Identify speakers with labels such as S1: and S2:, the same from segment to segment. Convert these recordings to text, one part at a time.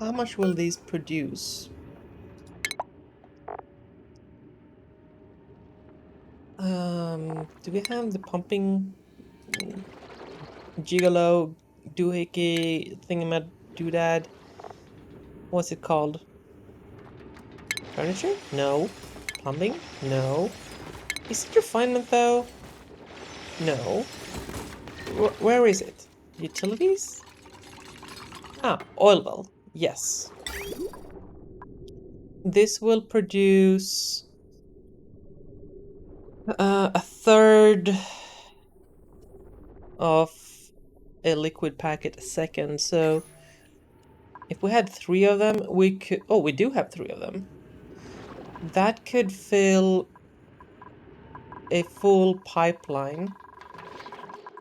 S1: How much will these produce? Do we have the pumping gigolo doohickey thingamad doodad? What's it called? Furniture? No. Plumbing? No. Is it refinement though? No. Where is it? Utilities? Ah, oil well. Yes. This will produce a third of a liquid packet a second. So if we had 3 of them, we could... Oh, we do have 3 of them. That could fill a full pipeline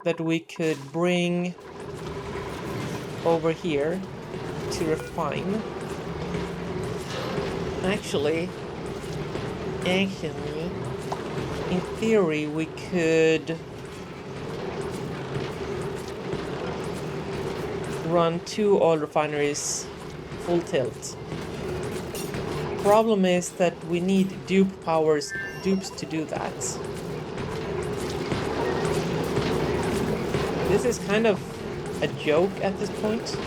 S1: that we could bring over here to refine. Actually, in theory, we could run 2 oil refineries full tilt. Problem is that we need dupes to do that. This is kind of a joke at this point.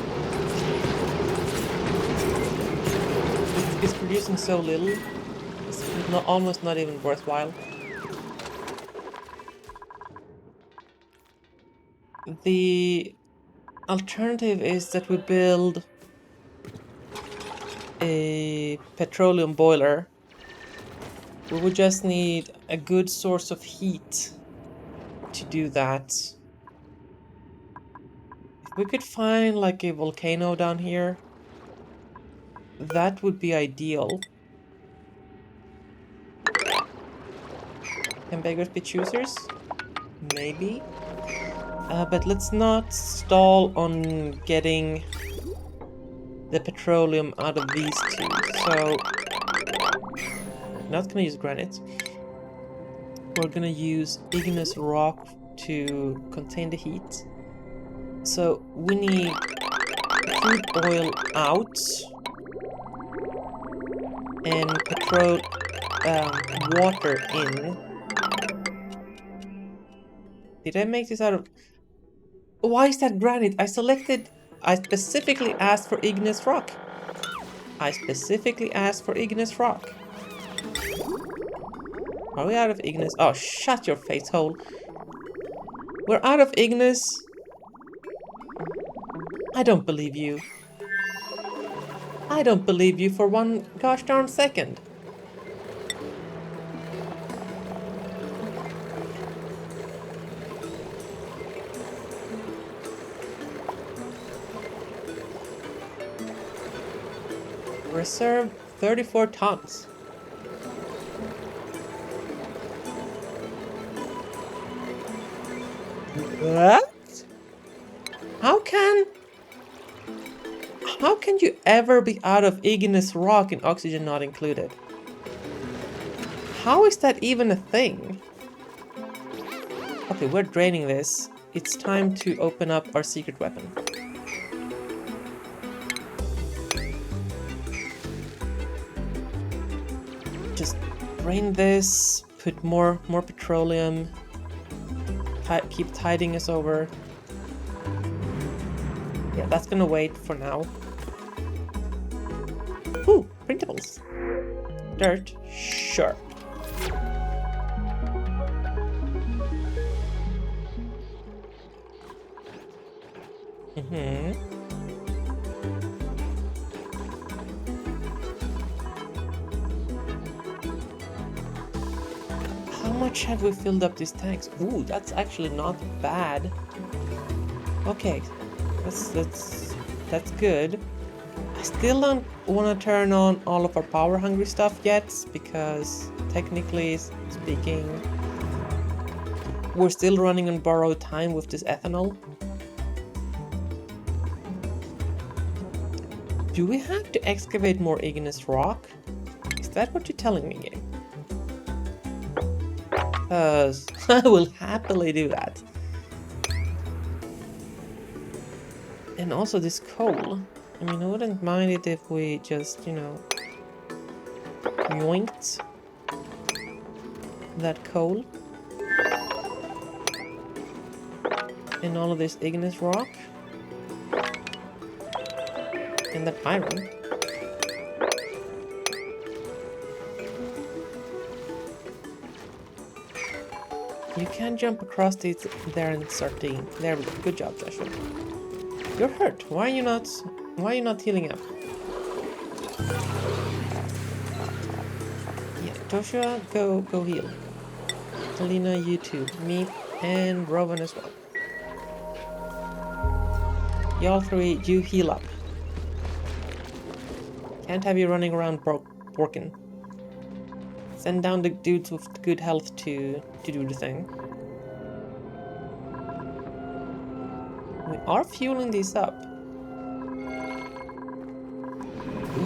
S1: It's producing so little, it's almost not even worthwhile. The alternative is that we build a petroleum boiler. We would just need a good source of heat to do that. If we could find like a volcano down here, that would be ideal. Can beggars be choosers? Maybe. But let's not stall on getting the petroleum out of these 2. So, not gonna use granite. We're gonna use igneous rock to contain the heat. So we need crude oil out and water in. Did I make this out of... Why is that granite? I specifically asked for igneous rock. Are we out of igneous? Oh, shut your face hole. We're out of igneous. I don't believe you. I don't believe you for one gosh darn second. Reserve 34 tons. What? How can you ever be out of igneous rock and oxygen not included? How is that even a thing? Okay, we're draining this. It's time to open up our secret weapon. Just drain this, put more petroleum, keep tiding us over. Yeah, that's gonna wait for now. Ooh, printables. Dirt, sure. How much have we filled up these tanks? Ooh, that's actually not bad. Okay, that's good. I still don't want to turn on all of our power hungry stuff yet, because technically speaking, we're still running on borrowed time with this ethanol. Do we have to excavate more igneous rock? Is that what you're telling me, game? Because I will happily do that. And also this coal. I mean, I wouldn't mind it if we just, you know, yoinked that coal. And all of this igneous rock. And that iron. You can jump across these there and start digging. There we go. Good job, Joshua. You're hurt. Why are you not healing up? Yeah, Joshua, go heal. Alina, you too. Me and Rowan as well. Y'all three, you heal up. Can't have you running around broken. Send down the dudes with good health to do the thing. We are fueling these up.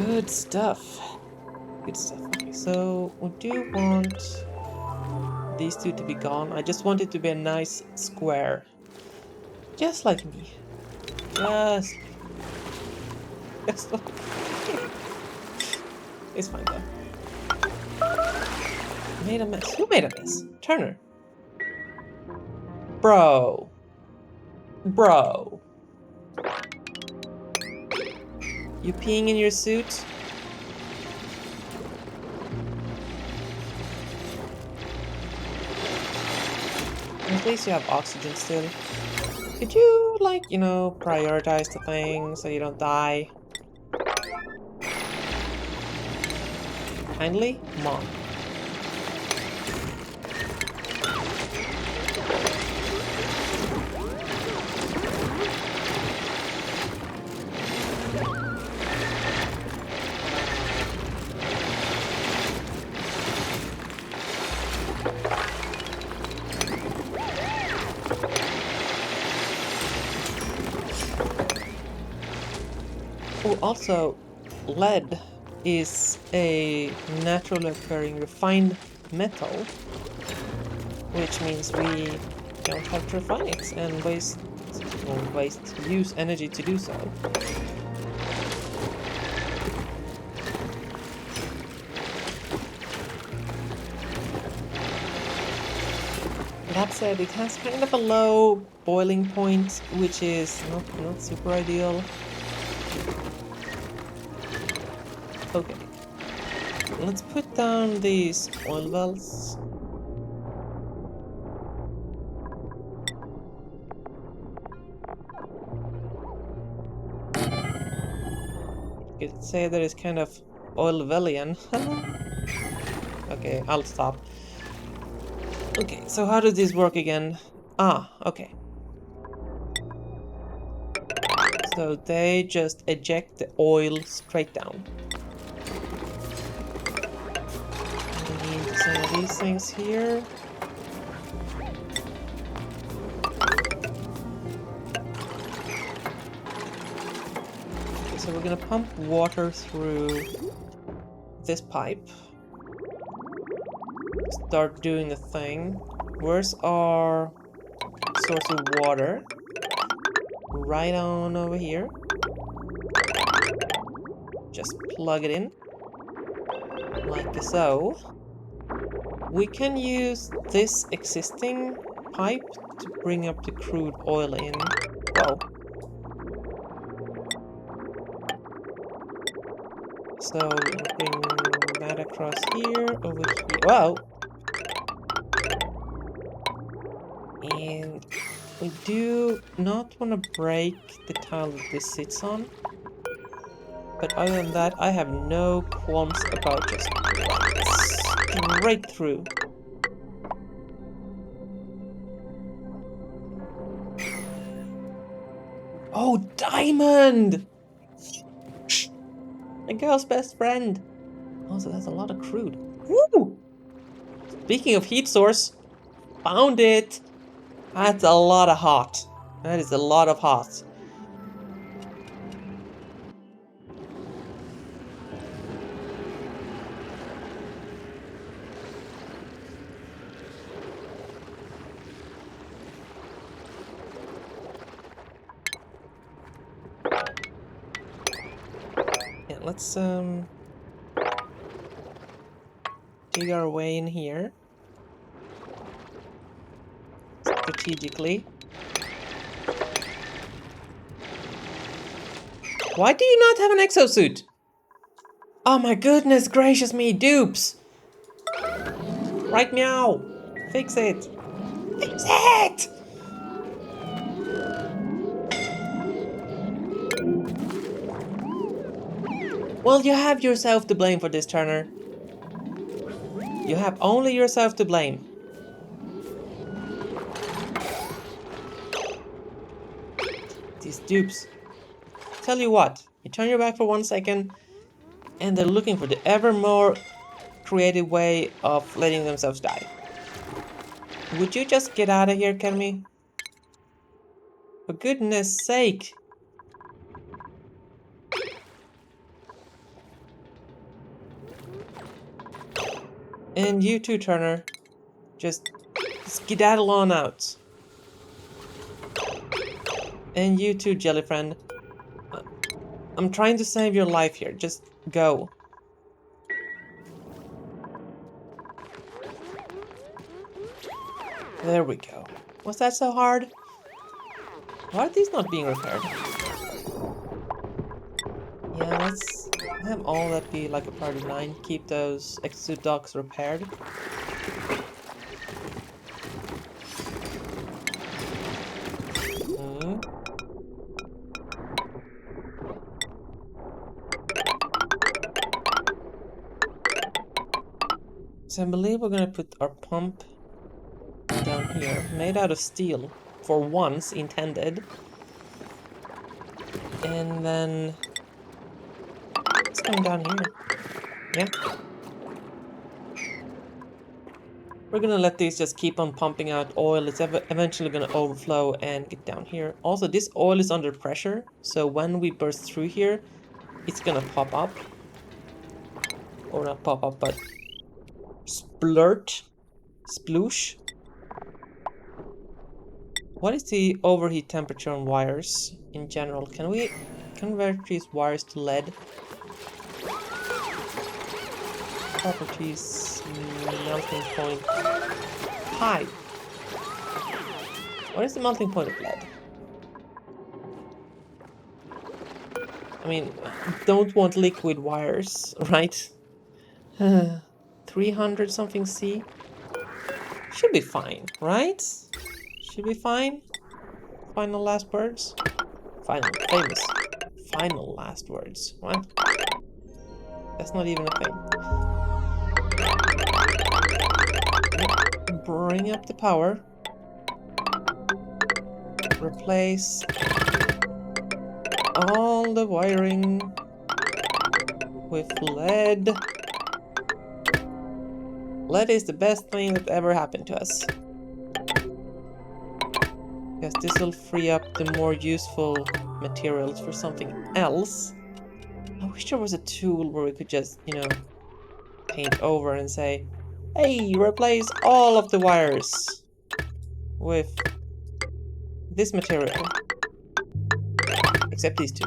S1: Good stuff. Good stuff. Okay, so we do want these two to be gone. I just want it to be a nice square. Just like me. Just like It's fine though. Made a mess. Who made a mess? Turner. Bro. You peeing in your suit? At least you have oxygen still. Could you, like, you know, prioritize the thing so you don't die? Kindly? Mom. Oh, also, lead is a naturally occurring refined metal, which means we don't have to refine it and use energy to do so. That said, it has kind of a low boiling point, which is not super ideal. Okay, let's put down these oil wells. You could say that it's kind of oil-vellian. Okay, I'll stop. Okay, so how does this work again? Ah, okay. So they just eject the oil straight down. We need some of these things here. Okay, so we're gonna pump water through this pipe. Start doing the thing. Where's our source of water? Right on over here. Just plug it in. Like so. We can use this existing pipe to bring up the crude oil in. Whoa. So we can bring that across here, over here. Whoa! And we do not want to break the tile that this sits on. But other than that, I have no qualms about just straight through. Oh, diamond! My girl's best friend. Also, that's a lot of crude. Woo! Speaking of heat source, found it. That's a lot of hot. That is a lot of hot. let's dig our way in here strategically. Why do you not have an exosuit? Oh my goodness gracious me, dupes! Right meow! Fix it! Fix it! Well, you have yourself to blame for this, Turner. You have only yourself to blame. These dupes. Tell you what, you turn your back for 1 second, and they're looking for the ever more creative way of letting themselves die. Would you just get out of here, Kermi? For goodness sake. And you too, Turner. Just skedaddle on out. And you too, Jelly Friend. I'm trying to save your life here. Just go. There we go. Was that so hard? Why are these not being repaired? Yeah, let's have all that be like a part of 9. Keep those exosuit docks repaired. So I believe we're gonna put our pump down here, made out of steel, for once intended. And then it's coming down here. Yeah. We're gonna let these just keep on pumping out oil. It's eventually gonna overflow and get down here. Also, this oil is under pressure, so when we burst through here, it's gonna pop up. Or not pop up, but splurt. Sploosh. What is the overheat temperature on wires in general? Can we convert these wires to lead? Properties, melting point. High. What is the melting point of lead? I mean, don't want liquid wires, right? 300 something C? Should be fine, right? Should be fine. Final last words? Final, famous. Final last words. What? That's not even a thing. Bring up the power. Replace all the wiring with lead. Lead is the best thing that ever happened to us. Because this will free up the more useful materials for something else. I wish there was a tool where we could just, you know, paint over and say, hey, replace all of the wires with this material. Except these two.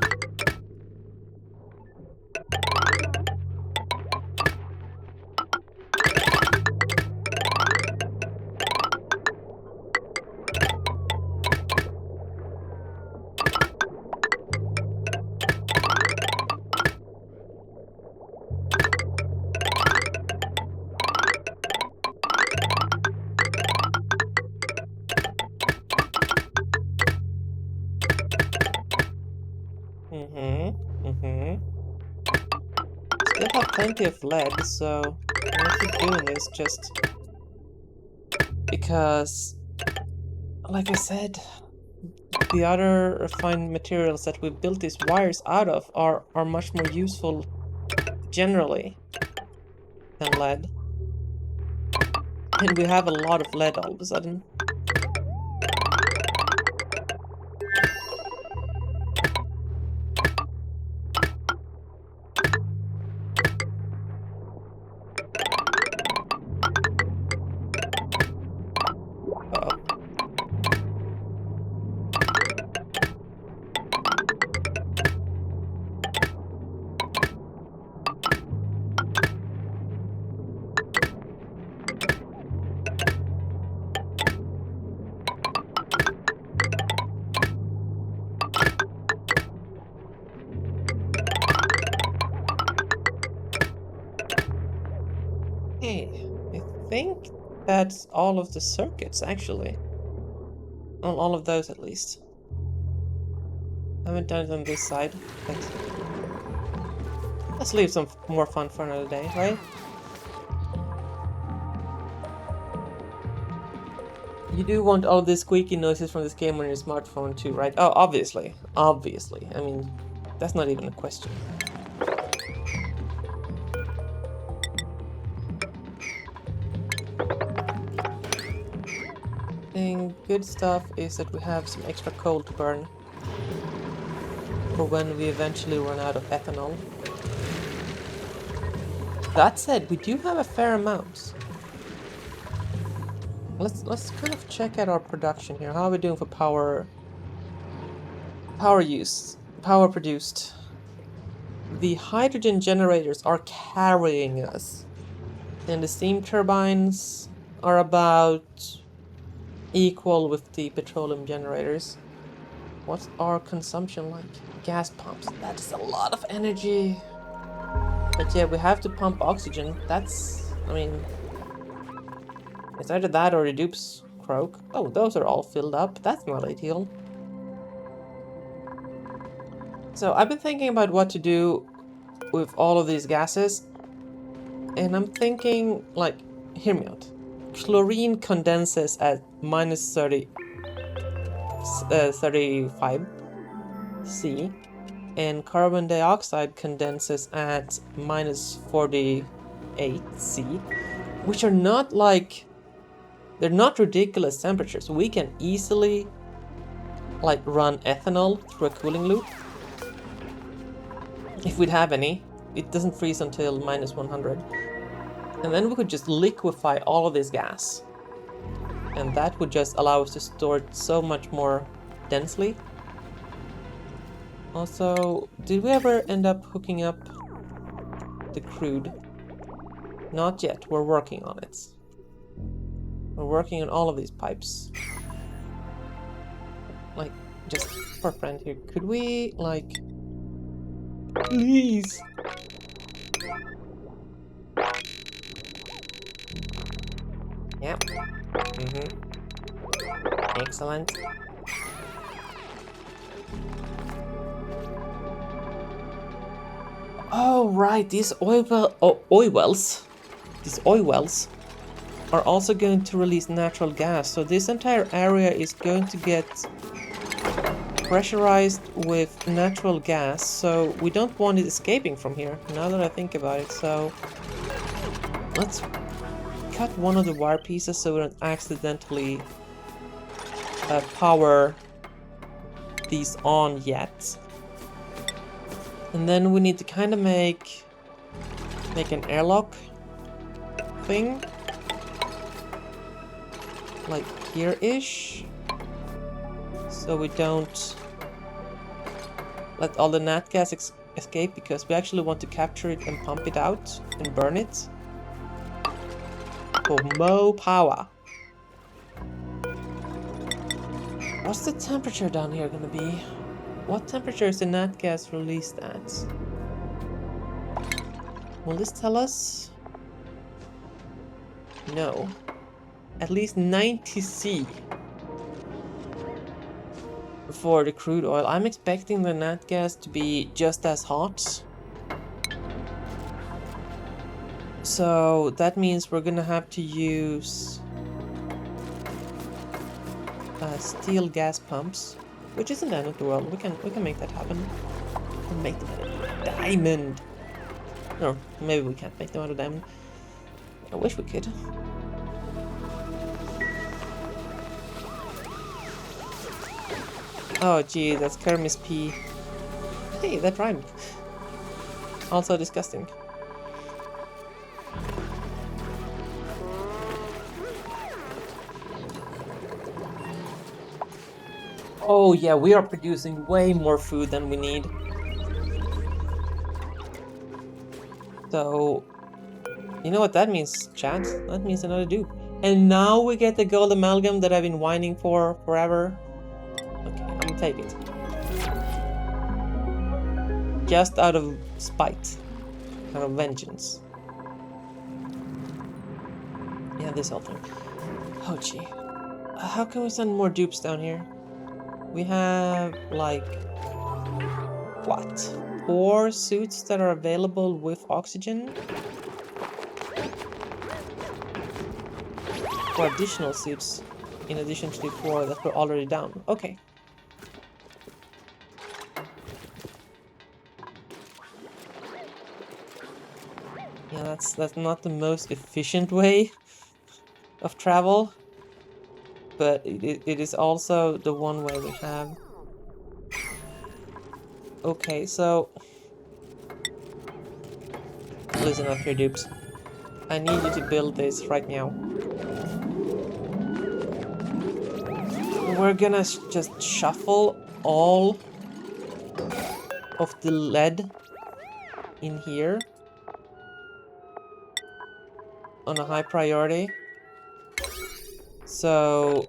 S1: Still have plenty of lead, so I'm gonna keep doing this just because, like I said, the other refined materials that we built these wires out of are much more useful generally than lead. And we have a lot of lead all of a sudden. think that's all of the circuits, actually. Well, all of those, at least. I haven't done it on this side, but let's leave some more fun for another day, right? You do want all these squeaky noises from this game on your smartphone too, right? Oh, obviously. Obviously. I mean, that's not even a question. And good stuff is that we have some extra coal to burn for when we eventually run out of ethanol. That said, we do have a fair amount. Let's kind of check out our production here. How are we doing for power use, power produced? The hydrogen generators are carrying us, and the steam turbines are about equal with the petroleum generators. What's our consumption like? Gas pumps. That is a lot of energy. But yeah, we have to pump oxygen. That's, I mean, it's either that or the dupes croak. Oh, those are all filled up. That's not ideal. So I've been thinking about what to do with all of these gases. And I'm thinking, like, hear me out. Chlorine condenses at minus 35 C. And carbon dioxide condenses at minus 48 C. Which are not like... They're not ridiculous temperatures. We can easily, like, run ethanol through a cooling loop. If we'd have any. It doesn't freeze until minus 100. And then we could just liquefy all of this gas. And that would just allow us to store it so much more densely. Also, did we ever end up hooking up the crude? Not yet. We're working on it. We're working on all of these pipes. Like, just for a friend here, could we, like... Please! Yep. Excellent. Oh, right, these oil wells are also going to release natural gas, so this entire area is going to get pressurized with natural gas, so we don't want it escaping from here, now that I think about it. So let's cut one of the wire pieces so we don't accidentally power these on yet. And then we need to kind of make an airlock thing. Like here-ish. So we don't let all the nat gas escape, because we actually want to capture it and pump it out and burn it. For more power. What's the temperature down here gonna be? What temperature is the nat gas released at? Will this tell us? No. At least 90 C for the crude oil. I'm expecting the nat gas to be just as hot. So that means we're gonna have to use steel gas pumps, which isn't the end of the world. We can make that happen. We'll make them out of diamond. No, maybe we can't make them out of diamond. I wish we could. Oh gee, that's Kermis P. Hey, that rhymed. Also disgusting. Oh yeah, we are producing way more food than we need. So, you know what that means, chat? That means another dupe. And now we get the gold amalgam that I've been whining for forever. Okay, I'm gonna take it. Just out of spite. Out of vengeance. Yeah, Yeah, this whole thing. Oh, gee. How can we send more dupes down here? We have, like, what? 4 suits that are available with oxygen? 4 additional suits in addition to the 4 that were already down. Okay. Yeah, that's not the most efficient way of travel, but it is also the one way we have. Okay, so listen up here, dupes. I need you to build this right now. We're gonna just shuffle all of the lead in here on a high priority. So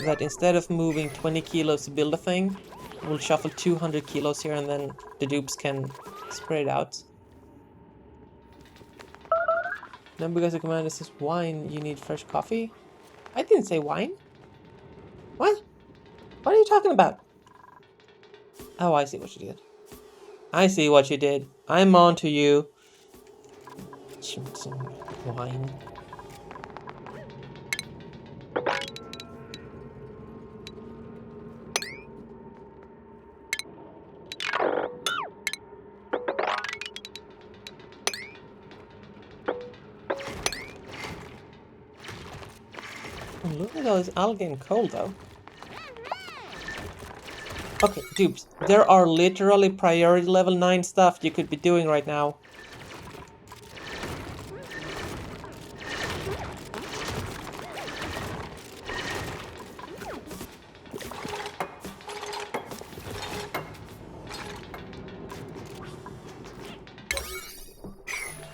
S1: that instead of moving 20 kilos to build a thing, we'll shuffle 200 kilos here and then the dupes can spread it out. Then because the commander says wine, you need fresh coffee? I didn't say wine. What? What are you talking about? Oh, I see what you did. I see what you did. I'm on to you. Some wine. Look at all this algae and cold though. Okay, dupes, there are literally priority level 9 stuff you could be doing right now.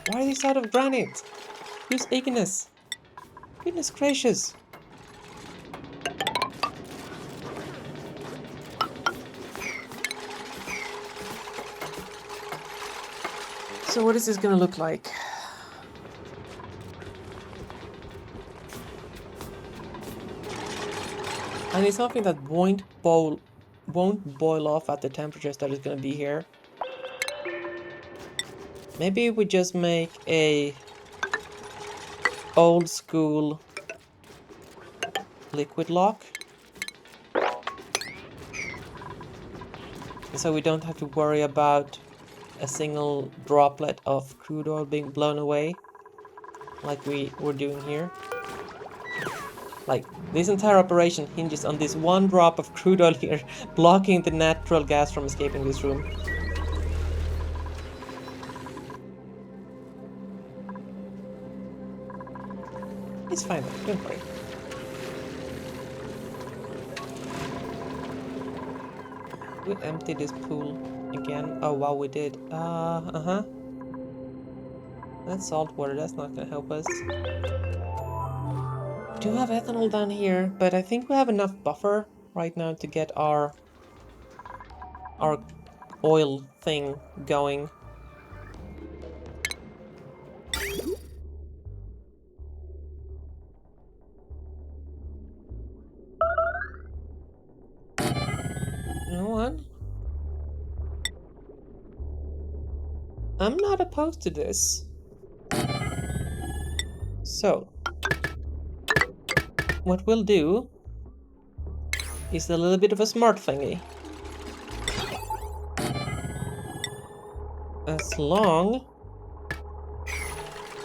S1: Why are these out of granite? Use ignis. Goodness gracious. So what is this gonna look like? I need something that won't boil off at the temperatures that is gonna be here. Maybe we just make a old school liquid lock. So we don't have to worry about a single droplet of crude oil being blown away like we were doing here. Like, this entire operation hinges on this one drop of crude oil here blocking the natural gas from escaping this room. It's fine though, don't worry. We emptied this pool again. Oh wow, we did. That's salt water, that's not gonna help us. We do have ethanol down here, but I think we have enough buffer right now to get our oil thing going. You know what? I'm not opposed to this. So, what we'll do is a little bit of a smart thingy. As long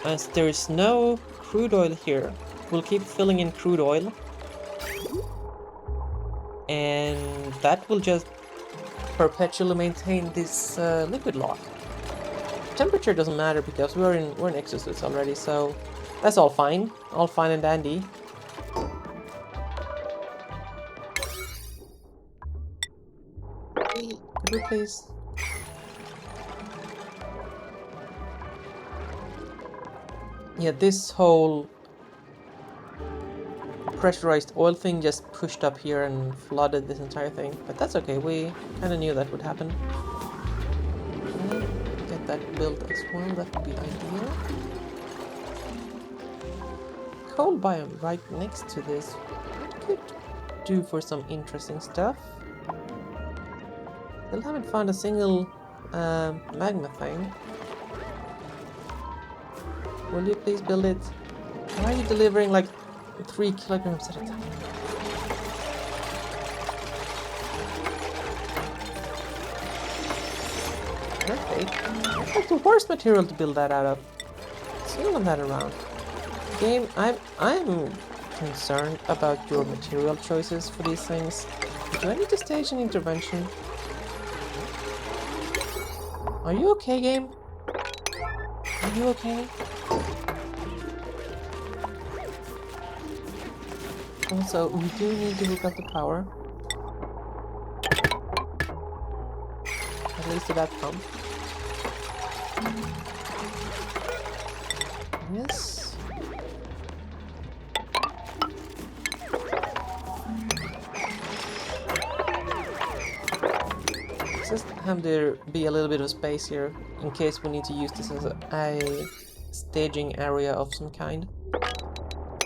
S1: as there is no crude oil here, we'll keep filling in crude oil. And that will just perpetually maintain this liquid lock. Temperature doesn't matter because we're in exosuits already, so that's all fine and dandy. Could we please? Yeah, this whole pressurized oil thing just pushed up here and flooded this entire thing, but that's okay. We kind of knew that would happen. Get that built as well, that would be ideal. cold biome right next to this. Could do for some interesting stuff. Still haven't found a single magma thing. Will you please build it? Why are you delivering like 3 kilograms at a time? Okay. That's like the worst material to build that out of. Still not that around. Game, I'm concerned about your material choices for these things. Do I need to stage an intervention? Are you okay, game? Are you okay? Also, we do need to hook up the power. At least to that pump. Yes. Let's just have there be a little bit of space here in case we need to use this as a staging area of some kind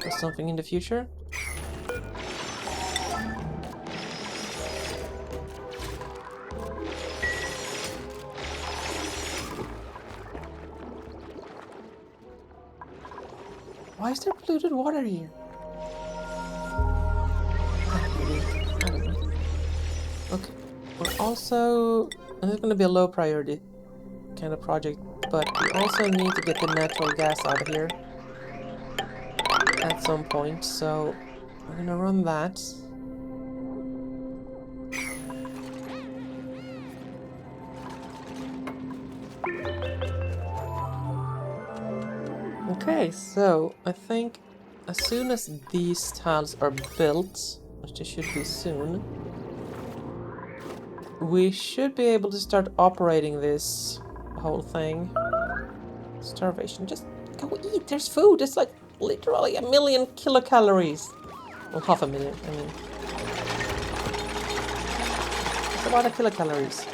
S1: or something in the future. Why is there polluted water here? I don't know. Okay, we're also... and it's going to be a low priority kind of project, but we also need to get the natural gas out of here at some point, so we're going to run that. Okay, so I think as soon as these tiles are built, which they should be soon, we should be able to start operating this whole thing. Starvation, just go eat, there's food, it's like literally 1,000,000 kilocalories. Well, 500,000, I mean. It's a lot of kilocalories.